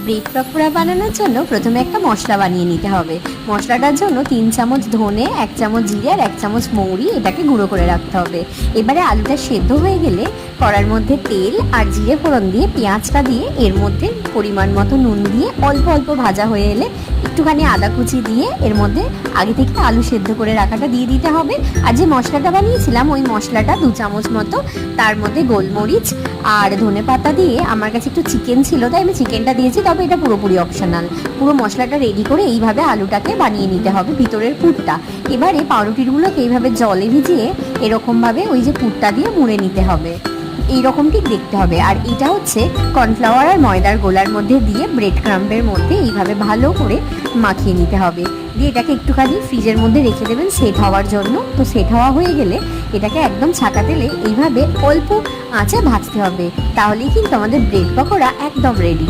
Bread pakora বানানোর জন্য প্রথমে একটা মশলা বানিয়ে নিতে হবে। মশলাটার জন্য 3 চামচ ধনে, 1 চামচ জিরে আর 1 চামচ মৌরি এটাকে গুঁড়ো করে রাখতে হবে। এবারে আলুটা সেদ্ধ হয়ে গেলে কড়ার মধ্যে তেল আর জিরে ফোড়ন দিয়ে পেঁয়াজটা দিয়ে এর মধ্যে পরিমাণ মতো নুন দিয়ে অল্প অল্প ভাজা হয়ে এলে একটুখানি আদা কুচি দিয়ে এর মধ্যে আগে থেকে আলু সেদ্ধ করে রাখাটা দিয়ে দিতে হবে। আর যে মশলাটা বানিয়েছিলাম ওই মশলাটা 2 চামচ মতো, তার মধ্যে গোলমরিচ আর ধনে পাতা দিয়ে, আমার কাছে একটু চিকেন ছিল তাই আমি চিকেনটা দিয়েছি, তবে এটা পুরোপুরি অপশনাল। পুরো মশলাটা রেডি করে এইভাবে আলুটাকে বানিয়ে নিতে হবে ভিতরের পুরটা। এবারে পাউরুটিগুলোকে এইভাবে জলে ভিজিয়ে এরকমভাবে ওই যে পুরটা দিয়ে মুড়ে নিতে হবে, এইরকম ঠিক দেখতে হবে। আর এটা হচ্ছে কর্নফ্লাওয়ার আর ময়দার গোলার মধ্যে দিয়ে ব্রেড ক্রাম্বের মধ্যে এইভাবে ভালো করে মাখিয়ে নিতে হবে। দিয়ে এটাকে একটুখানি ফ্রিজের মধ্যে রেখে দেবেন সেট হওয়ার জন্য। তো সেট হওয়া হয়ে গেলে এটাকে একদম ছাকা তেলে এইভাবে অল্প আঁচে ভাজতে হবে, তাহলেই কিন্তু আমাদের ব্রেড পকোড়া একদম রেডি।